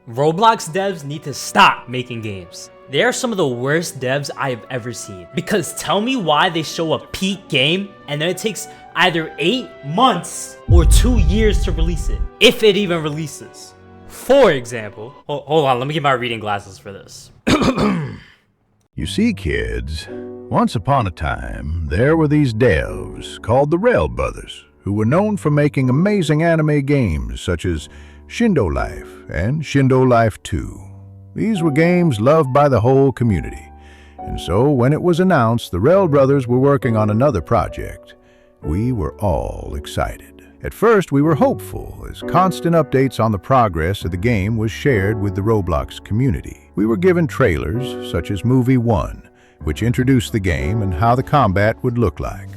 Roblox devs need to stop making games. They are some of the worst devs I have ever seen. Because tell me why they show a peak game and then it takes either 8 months or 2 years to release it, if it even releases. For example, hold on, let me get my reading glasses for this. You see, kids, once upon a time, there were these devs called the Rell brothers, who were known for making amazing anime games such as Shindo Life and Shindo Life 2. These were games loved by the whole community. And so when it was announced the Rell brothers were working on another project, we were all excited. At first, we were hopeful, as constant updates on the progress of the game was shared with the Roblox community. We were given trailers, such as Movie 1, which introduced the game and how the combat would look like,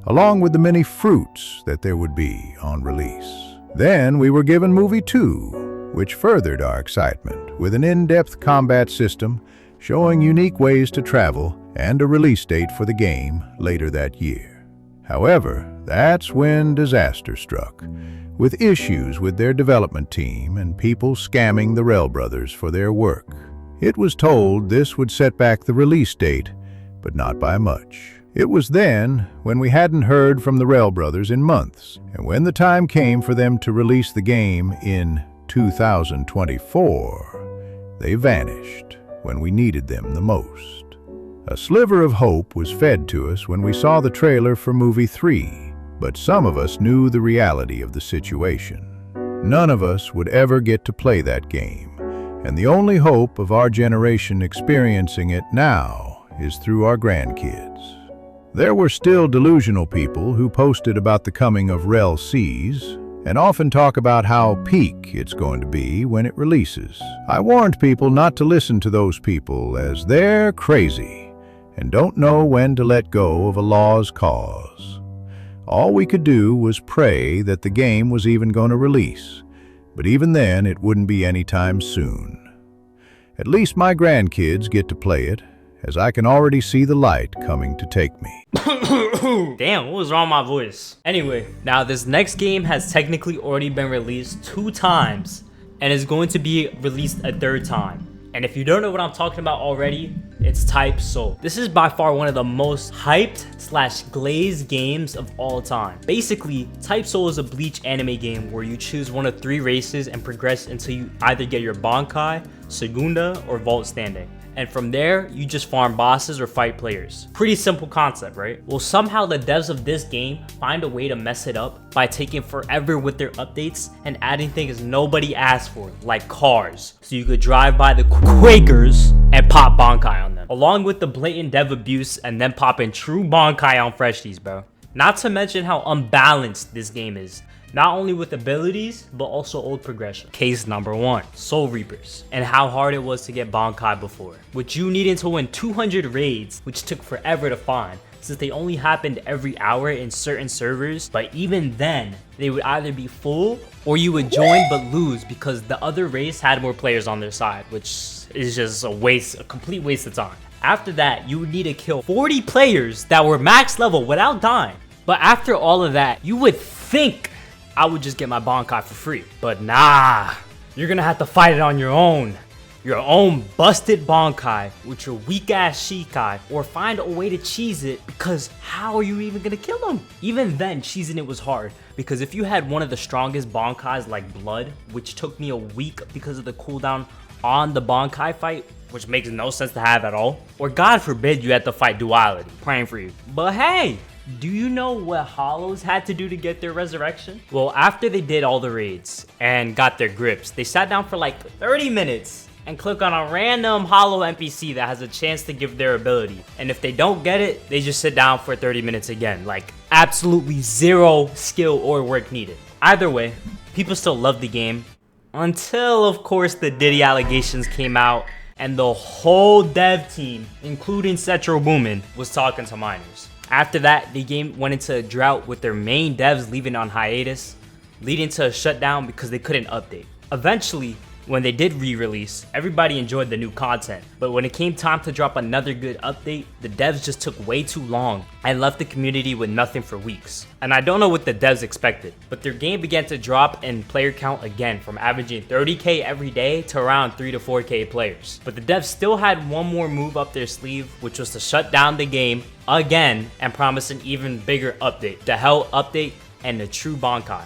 along with the many fruits that there would be on release. Then we were given Movie 2, which furthered our excitement, with an in-depth combat system showing unique ways to travel and a release date for the game later that year. However, that's when disaster struck, with issues with their development team and people scamming the Rell brothers for their work. It was told this would set back the release date, but not by much. It was then when we hadn't heard from the Rell brothers in months, and when the time came for them to release the game in 2024, they vanished when we needed them the most. A sliver of hope was fed to us when we saw the trailer for Movie 3, but some of us knew the reality of the situation. None of us would ever get to play that game, and the only hope of our generation experiencing it now is through our grandkids. There were still delusional people who posted about the coming of Rell Seas and often talk about how peak it's going to be when it releases. I warned people not to listen to those people, as they're crazy and don't know when to let go of a lost cause. All we could do was pray that the game was even going to release, but even then it wouldn't be anytime soon. At least my grandkids get to play it, as I can already see the light coming to take me. Damn, what was wrong with my voice? Anyway, now this next game has technically already been released 2 times and is going to be released a 3rd time. And if you don't know what I'm talking about already, it's Type Soul. This is by far one of the most hyped / glazed games of all time. Basically, Type Soul is a Bleach anime game where you choose one of 3 races and progress until you either get your Bankai, Segunda, or Vault standing. And from there, you just farm bosses or fight players. Pretty simple concept, right? Well, somehow the devs of this game find a way to mess it up by taking forever with their updates and adding things nobody asked for, like cars. So you could drive by the Quakers and pop Bankai on them. Along with the blatant dev abuse and then popping true Bankai on freshies, bro. Not to mention how unbalanced this game is. Not only with abilities, but also old progression. Case number 1, Soul Reapers, and how hard it was to get Bankai before, with you needing to win 200 raids, which took forever to find, since they only happened every hour in certain servers, but even then, they would either be full, or you would join but lose because the other race had more players on their side, which is just a complete waste of time. After that, you would need to kill 40 players that were max level without dying. But after all of that, you would think I would just get my Bankai for free. But nah, you're gonna have to fight it on your own. Your own busted Bankai with your weak ass Shikai, or find a way to cheese it, because how are you even gonna kill them? Even then, cheesing it was hard, because if you had one of the strongest Bankais like Blood, which took me a week because of the cooldown on the Bankai fight, which makes no sense to have at all, or God forbid you had to fight Duality, praying for you. But hey, do you know what Hollows had to do to get their resurrection? Well, after they did all the raids and got their grips, they sat down for like 30 minutes and click on a random Hollow NPC that has a chance to give their ability. And if they don't get it, they just sit down for 30 minutes again. Like absolutely zero skill or work needed. Either way, people still love the game until, of course, the Diddy allegations came out and the whole dev team, including Setro Boomin, was talking to minors. After that, the game went into a drought with their main devs leaving on hiatus, leading to a shutdown because they couldn't update. Eventually, When they did re-release, everybody enjoyed the new content, but when it came time to drop another good update, the devs just took way too long and left the community with nothing for weeks. And I don't know what the devs expected, but their game began to drop in player count again from averaging 30k every day to around 3 to 4k players. But the devs still had one more move up their sleeve, which was to shut down the game again and promise an even bigger update, the Hell update and the true Bankai.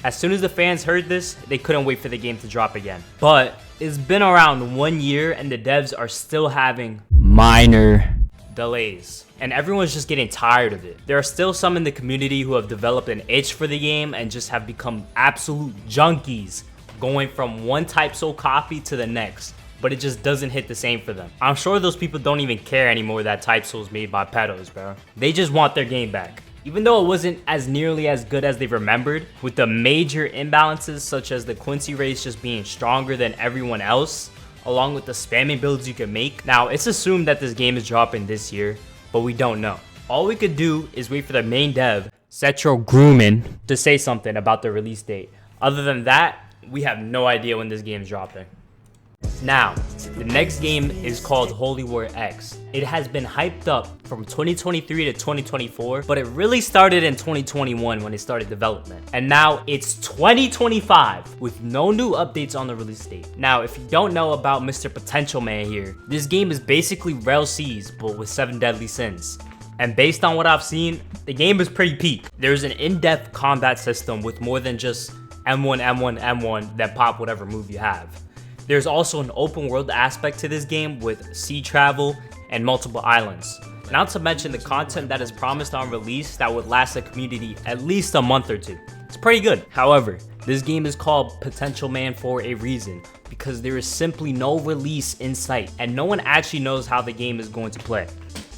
As soon as the fans heard this, they couldn't wait for the game to drop again. But it's been around 1 year and the devs are still having minor delays. And everyone's just getting tired of it. There are still some in the community who have developed an itch for the game and just have become absolute junkies, going from one type soul copy to the next. But it just doesn't hit the same for them. I'm sure those people don't even care anymore that type soul is made by pedos, bro. They just want their game back. Even though it wasn't as nearly as good as they remembered, with the major imbalances such as the Quincy race just being stronger than everyone else, along with the spamming builds you can make. Now, it's assumed that this game is dropping this year, but we don't know. All we could do is wait for the main dev, Setro Grumman, to say something about the release date. Other than that, we have no idea when this game is dropping. Now, the next game is called Holy War X. It has been hyped up from 2023 to 2024, but it really started in 2021 when it started development. And now it's 2025 with no new updates on the release date. Now, if you don't know about Mr. Potential Man here, this game is basically Rell Seas, but with 7 deadly sins. And based on what I've seen, the game is pretty peak. There's an in-depth combat system with more than just M1, M1, M1 that pop whatever move you have. There's also an open world aspect to this game with sea travel and multiple islands. Not to mention the content that is promised on release that would last the community at least a month or two. It's pretty good. However, this game is called Potential Man for a reason, because there is simply no release in sight and no one actually knows how the game is going to play.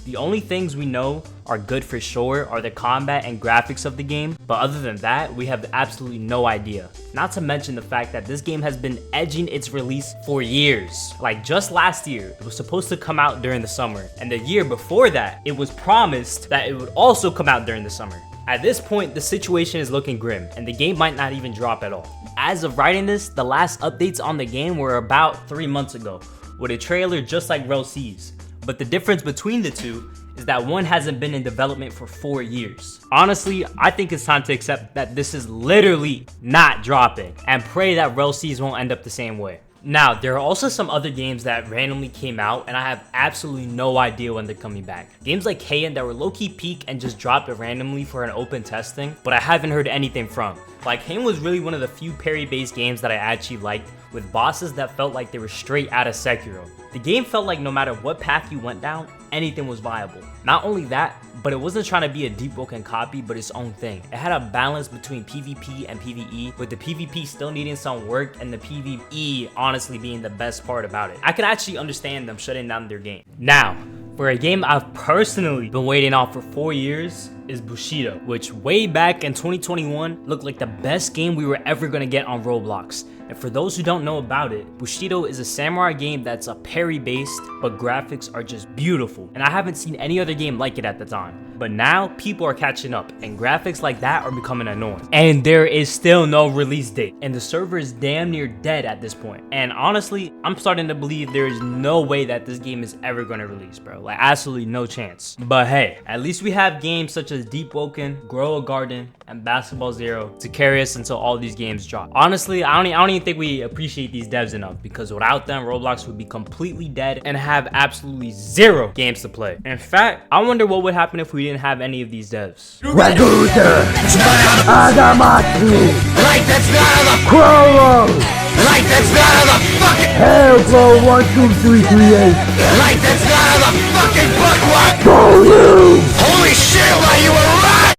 The only things we know are good for sure are the combat and graphics of the game, but other than that, we have absolutely no idea. Not to mention the fact that this game has been edging its release for years. Like just last year, it was supposed to come out during the summer, and the year before that, it was promised that it would also come out during the summer. At this point, the situation is looking grim, and the game might not even drop at all. As of writing this, the last updates on the game were about 3 months ago, with a trailer just like Rell Seas. But the difference between the two is that one hasn't been in development for 4 years. Honestly, I think it's time to accept that this is literally not dropping and pray that Rell Seas won't end up the same way. Now, there are also some other games that randomly came out and I have absolutely no idea when they're coming back. Games like Kayan that were low-key peak and just dropped randomly for an open testing, but I haven't heard anything from. Like, Kayan was really one of the few parry-based games that I actually liked, with bosses that felt like they were straight out of Sekiro. The game felt like no matter what path you went down, anything was viable. Not only that, but it wasn't trying to be a deep broken copy, but its own thing. It had a balance between PvP and PvE, with the PvP still needing some work and the PvE honestly being the best part about it. I can actually understand them shutting down their game. Now, for a game I've personally been waiting on for 4 years is Bushido, which way back in 2021 looked like the best game we were ever gonna get on Roblox. And for those who don't know about it, Bushido is a samurai game that's a parry based, but graphics are just beautiful. And I haven't seen any other game like it at the time. But now people are catching up and graphics like that are becoming annoying. And there is still no release date. And the server is damn near dead at this point. And honestly, I'm starting to believe there is no way that this game is ever gonna release, bro. Like absolutely no chance. But hey, at least we have games such as Deep Woken, Grow a Garden, and Basketball Zero to carry us until all these games drop. Honestly, I don't even think we appreciate these devs enough, because without them, Roblox would be completely dead and have absolutely zero games to play. In fact, I wonder what would happen if we didn't have any of these devs. Raguta, Adamatsu, like that's not the Crollo, like that's not the fucking Hellblow 1 2 3 3 8, like that's not